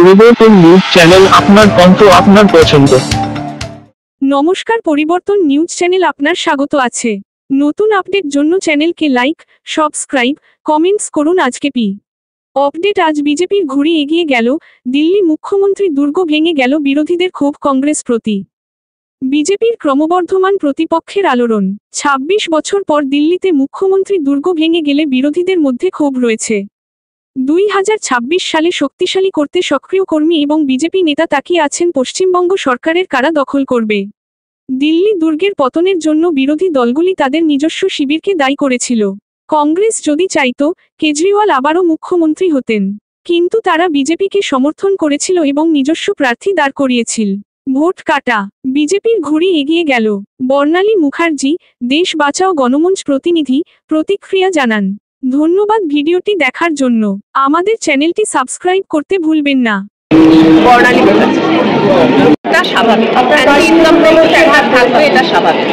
পরিবর্তন news channel, আপনার কণ্ঠ, আপনার পছন্দ। নমস্কার, পরিবর্তন নিউজ চ্যানেল আপনার স্বাগত আছে। নতুন আপডেট জন্য চ্যানেলকে লাইক, সাবস্ক্রাইব, কমেন্টস করুন। আজকে আপডেট। আজ বিজেপির ঘুড়ি এগিয়ে গেল, দিল্লি মুখ্যমন্ত্রী দুর্গ ভেঙে গেল, বিরোধীদের ক্ষোভ কংগ্রেস প্রতি। বিজেপির ক্রমবর্ধমান প্রতিপক্ষের আলোড়ন। ২৬ বছর পর দিল্লিতে মুখ্যমন্ত্রী দুর্গ ভেঙে গেলে বিরোধীদের মধ্যে ক্ষোভ রয়েছে। ২০২৬ সালে শক্তিশালী করতে সক্রিয় কর্মী এবং বিজেপি নেতা তাকিয়ে আছেন পশ্চিমবঙ্গ সরকারের কারা দখল করবে। দিল্লি দুর্গের পতনের জন্য বিরোধী দলগুলি তাদের নিজস্ব শিবিরকে দায়ী করেছিল। কংগ্রেস যদি চাইত, কেজরিওয়াল আবারও মুখ্যমন্ত্রী হতেন, কিন্তু তারা বিজেপিকে সমর্থন করেছিল এবং নিজস্ব প্রার্থী দাঁড় করিয়েছিল। ভোট কাটা। বিজেপির ঘুড়ি এগিয়ে গেল। বর্ণালী মুখার্জি, দেশ বাঁচাও গণমঞ্চ প্রতিনিধি, প্রতিক্রিয়া জানান। ধন্যবাদ ভিডিওটি দেখার জন্য। আমাদের চ্যানেলটি সাবস্ক্রাইব করতে ভুলবেন না। বর্ণালী মুখার্জি, এটা স্বাভাবিক। অ্যান্টি ইনকামবেন্ট ফ্যাক্টর থাকবে, এটা স্বাভাবিক।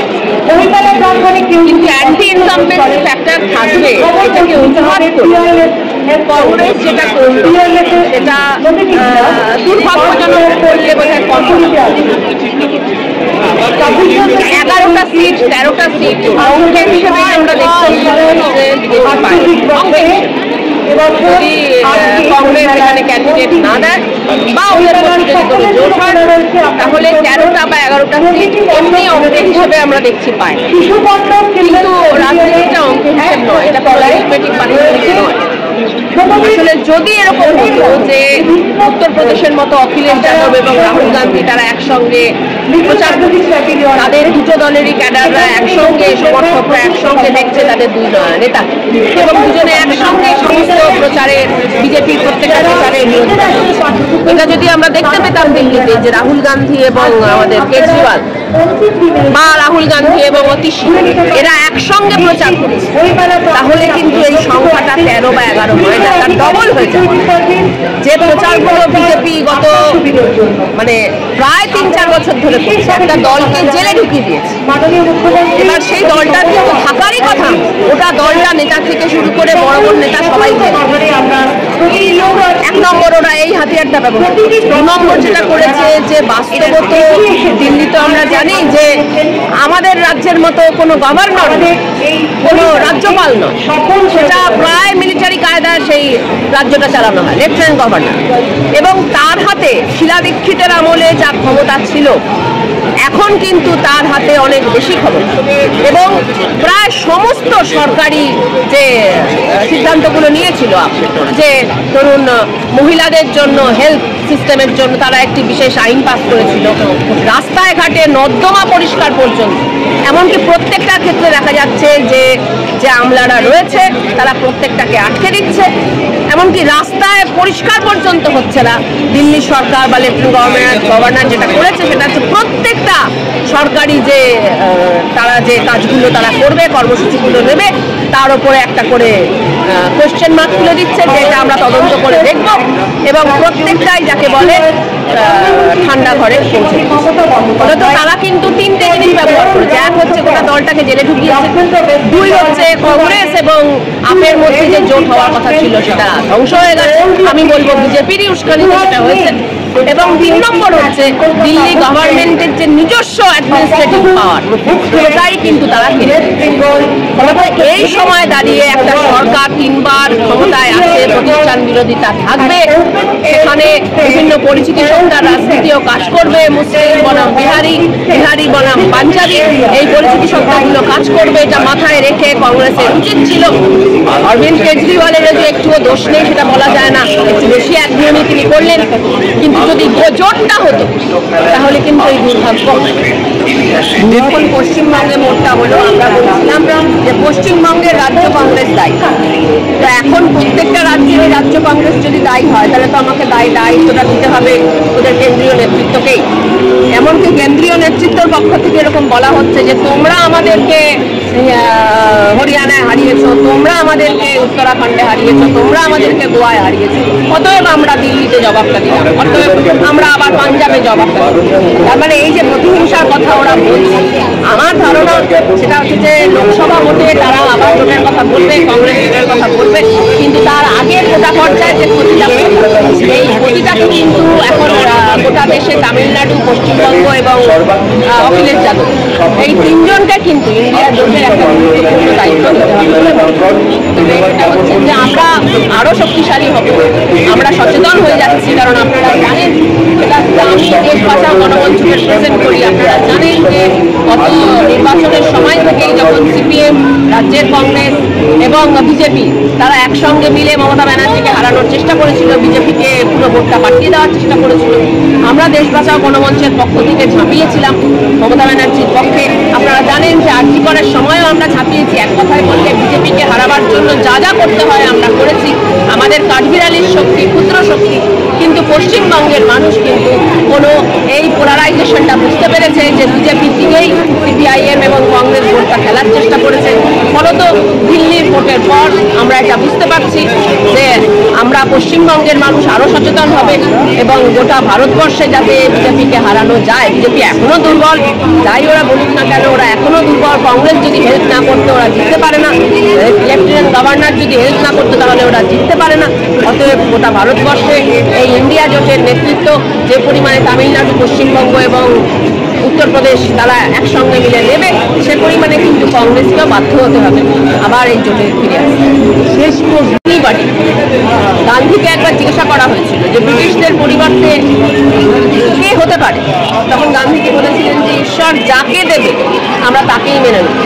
কিন্তু অ্যান্টি ইনকামবেন্ট ফ্যাক্টর থাকবে, এটাকে অজুহাত করে কংগ্রেস যেটা করল সেটা দুর্ভাগ্যজনক করলে বোধহয় কম। 11টা সিট 13টা সিট অঙ্কের হিসেবে আমরা দেখতে যদি কংগ্রেস এখানে ক্যান্ডিডেট না দেয় বা ওদের মধ্যে যদি কোনো জোট হয়, তাহলে 13টা বা 11টা সিট এমনি অঙ্কের হিসেবে আমরা দেখছি পাই। কিন্তু রাজনীতিটা অঙ্কের হিসেব নয়, এটা কোনো অ্যারিথমেটিক পাটিগণিত নয়। আসলে যদি এরকম হতো যে উত্তরপ্রদেশের মতো অখিলেশ যাদব এবং রাহুল গান্ধী তারা একসঙ্গে প্রচার করছে, তাদের দুটো দলেরই ক্যাডাররা একসঙ্গে, সমর্থকরা একসঙ্গে দেখছে তাদের দুই নেতা, এবং দুজনে একসঙ্গে সমস্ত প্রচারের, বিজেপির প্রত্যেকটা প্রচারের বিরোধিতা করছে। এটা যদি আমরা দেখতে পেতাম দিল্লিতে যে রাহুল গান্ধী এবং আমাদের কেজরিওয়াল বা রাহুল গান্ধী এবং অতীশ এরা একসঙ্গে প্রচার করছে, তাহলে কিন্তু এই সংখ্যাটা 13 বা 11 নয়, তার ডবল হয়ে যায়। যে প্রচারগুলো বিজেপি গত প্রায় 3-4 বছর ধরে করছে, একটা দলকে জেলে ঢুকিয়ে দিয়েছে। এবার সেই দলটা কিন্তু থাকারই কথা, ওটা দলটা নেতা থেকে শুরু করে বড় বড় নেতা সবাই। 1 নম্বর ওরা এই হাতিয়ারটা ব্যবহার। 2 নম্বর যেটা করেছে যে বাস্তবত দিল্লিতে আমরা জানি যে আমাদের রাজ্যের মতো কোনো গভর্নর, কোনো রাজ্যপাল নয়, সেটা প্রায় মিলিটারি কায়দায় সেই রাজ্যটা চালানো হয়, লেফটেন্যান্ট গভর্নর। এবং তার হাতে শিলা দীক্ষিতের আমলে যা ক্ষমতা ছিল, এখন কিন্তু তার হাতে অনেক বেশি ক্ষমতা, এবং প্রায় সমস্ত সরকারি যে সিদ্ধান্তগুলো নিয়েছিল, যে ধরুন মহিলাদের জন্য হেলথ সিস্টেমের জন্য তারা একটি বিশেষ আইন পাস করেছিল, রাস্তায় ঘাটে নর্দমা পরিষ্কার পর্যন্ত, এমনকি প্রত্যেকটা ক্ষেত্রে দেখা যাচ্ছে যে যে আমলারা রয়েছে তারা প্রত্যেকটাকে আটকে দিচ্ছে, এমনকি রাস্তায় পরিষ্কার পর্যন্ত হচ্ছে না। দিল্লি সরকার বা লেফটেন্যান্ট গভর্নর যেটা করেছে সেটা হচ্ছে প্রত্যেকটা সরকারি যে তারা যে কাজগুলো তারা করবে, কর্মসূচিগুলো নেবে, তার উপরে একটা করে কোয়েশ্চেন মার্ক তুলে দিচ্ছে যে এটা আমরা তদন্ত করে দেখব, এবং প্রত্যেকটাই যাকে বলে ঠান্ডা ঘরে পৌঁছে। তো তারা কিন্তু 3টে জিনিস ব্যবহার করেছে। এক হচ্ছে গোটা দলটাকে জেলে ঢুকিয়েছে, 2 হচ্ছে কংগ্রেস এবং আপের মধ্যে যে জোট হওয়ার কথা ছিল সেটা ধ্বংস হয়ে গেছে, আমি বলবো বিজেপিরই উস্কানিতে সেটা হয়েছে, এবং 3 নম্বর হচ্ছে দিল্লি গভর্নমেন্টের যে নিজস্ব অ্যাডমিনিস্ট্রেটিভ পাওয়ার, সেটাই কিন্তু তারা কিনে। এই সময় দাঁড়িয়ে একটা সরকার 3 বার ক্ষমতায় আছে, প্রতিষ্ঠান বিরোধিতা থাকবে, সেখানে বিভিন্ন পরিচিতি সত্তার রাজনীতিও কাজ করবে, মুসলিম বনাম বিহারি, বিহারি বনাম পাঞ্জাবি, এই পরিচিতি সত্তাগুলো কাজ করবে। এটা মাথায় রেখে কংগ্রেসের উচিত ছিল, অরবিন্দ কেজরিওয়ালের যে একটুও দোষ নেই সেটা বলা যায় না, একটু বেশি একনিয়মই তিনি করলেন, কিন্তু যদি জোটটা হতো তাহলে কিন্তু এই দুর্ভাগ্য। এখন পশ্চিমবঙ্গে মোটটা হলো, আমরা বলছিলাম যে পশ্চিমবঙ্গের রাজ্য কংগ্রেস দায়ী, তো এখন প্রত্যেকটা রাজ্যের রাজ্য কংগ্রেস যদি দায়ী হয়, তাহলে তো আমাকে দায়িত্বটা দিতে হবে ওদের কেন্দ্রীয় নেতৃত্বকেই। এমনকি কেন্দ্রীয় নেতৃত্বের পক্ষ থেকে এরকম বলা হচ্ছে যে তোমরা আমাদেরকে হরিয়ানায় হারিয়েছো, তোমরা আমাদেরকে উত্তরাখণ্ডে হারিয়েছো, তোমরা আমাদেরকে গোয়ায় হারিয়েছো, অতএব আমরা দিল্লিতে জবাবটা দিলাম, অতএব আমরা আবার পাঞ্জাবে জবাবটা দিলাম। তার মানে এই যে প্রতিহিংসার কথা ওরা বলছে, আমার ধারণা সেটা হচ্ছে যে লোকসভা ভোটে তারা আবার ভোটের কথা বলবে, কংগ্রেস ভোটের কথা বলবে, কিন্তু তার আগে গোটা পর্যায়ে যে ক্ষতিটা, এই ক্ষতিটাকে কিন্তু এখন গোটা দেশে তামিলনাড়ু, পশ্চিমবঙ্গ এবং অখিলেশ যাদব, এই তিনজনকে কিন্তু ইন্ডিয়া জোটের একটা গুরুত্বপূর্ণ দায়িত্ব দিতে হবে। এটা হচ্ছে যে আমরা আরো শক্তিশালী হব, আমরা সচেতন হয়ে যাচ্ছি, কারণ আপনারা জানেন সেটা আমি দেশ বাঁচাও গণমঞ্চকে প্রেজেন্ট করি। আপনারা জানেন যে গত নির্বাচনের সময় থেকেই যখন সিপিএম, রাজ্যের কংগ্রেস এবং বিজেপি তারা একসঙ্গে মিলে মমতা ব্যানার্জিকে হারানোর চেষ্টা করেছিল, বিজেপিকে পুরো ভোটটা পাঠিয়ে দেওয়ার চেষ্টা করেছিল, আমরা দেশ বাঁচাও গণমঞ্চের পক্ষ থেকে ঝাঁপিয়েছিলাম মমতা ব্যানার্জির পক্ষে। আপনারা জানেন যে আরজি করার সময়ও আমরা ঝাঁপিয়েছি। এক কথায় বললে বিজেপিকে হারাবার জন্য যা যা করতে হয় আমরা করেছি, আমাদের কাঠবিড়ালির শক্তি, ক্ষুদ্র শক্তি। কিন্তু পশ্চিমবঙ্গের মানুষ কিন্তু কোনো এই পোলারাইজেশনটা বুঝতে পেরেছে যে বিজেপি দিকেই সিপিআইএম এবং কংগ্রেস ভোটটা খেলার চেষ্টা করেছে। ফলত দিল্লির ভোটের পর আমরা এটা বুঝতে পারছি যে আমরা পশ্চিমবঙ্গের মানুষ আরও সচেতন হবে এবং গোটা ভারতবর্ষে যাতে বিজেপিকে হারানো যায়। বিজেপি এখনও দুর্বল, যাই ওরা বলুক না কেন, ওরা এখনও দুর্বল। কংগ্রেস যদি হেল্প না করতে ওরা জিততে পারে না, লেফটেন্যান্ট গভর্নর যদি হেল্প না করতে তাহলে ওরা জিততে পারে না। অতএব গোটা ভারতবর্ষে এই ইন্ডিয়া জোটের নেতৃত্ব যে পরিমাণে তামিলনাড়ু, পশ্চিমবঙ্গ এবং উত্তরপ্রদেশ তারা একসঙ্গে মিলে নেবে, সে পরিমাণে কিন্তু কংগ্রেসকেও বাধ্য হতে হবে আবার এই জোটে ফিরে আসতে। শেষ বাড়ি গান্ধীকে একবার জিজ্ঞাসা করা হয়েছিল যে ব্রিটিশদের পরিবর্তে কে হতে পারে, তখন গান্ধীকে বলেছিলেন যে ঈশ্বর যাকে দেবে আমরা তাকেই মেনে নেব।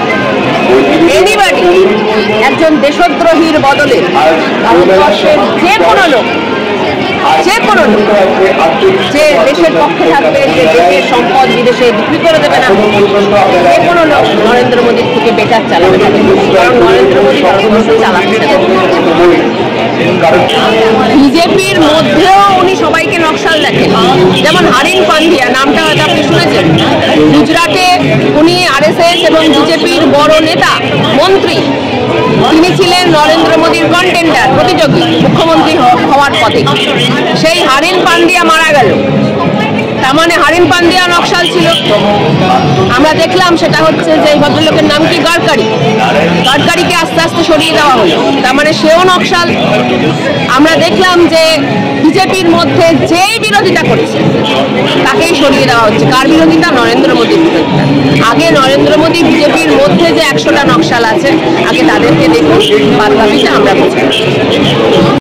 এনিবডি, একজন দেশদ্রোহীর বদলে ভারতবর্ষের যে কোনো লোক যে দেশের পক্ষে থাকবে, যে দেশের সম্পদ বিদেশে বিক্রি করে দেবে না, যে কোনো লোক নরেন্দ্র মোদীর থেকে বেটার চালাবে, কারণ নরেন্দ্র মোদী ভারতবর্ষ চালাচ্ছে। বিজেপির মধ্যেও উনি সবাইকে নকশাল দেখেন, যেমন হারিন পান্ডিয়া, নামটা হয়তো আপনি শুনেছেন। গুজরাটে উনি আরএসএস এবং বিজেপির বড় নেতা, মন্ত্রী। তিনি ছিলেন নরেন্দ্র মোদীর কন্টেন্ডার, প্রতিযোগী মুখ্যমন্ত্রী হওয়ার পথে। সেই হারিন পান্ডিয়া মারা গেল, তার মানে হারিন পান্ডিয়া নকশাল ছিল। আমরা দেখলাম সেটা হচ্ছে যে এই ভদ্রলোকের নাম কি, গডকারিকে আস্তে আস্তে সরিয়ে দেওয়া হলো, তার মানে সেও নকশাল। আমরা দেখলাম যে বিজেপির মধ্যে যেই বিরোধিতা করছে তাকেই সরিয়ে দেওয়া হচ্ছে। কার বিরোধিতা? নরেন্দ্র মোদীর বিরোধিতা। আগে নরেন্দ্র মোদী বিজেপির মধ্যে যে 100টা নকশাল আছে, আগে তাদেরকে দেখুন, বাদ বাকিটা আমরা বুঝি।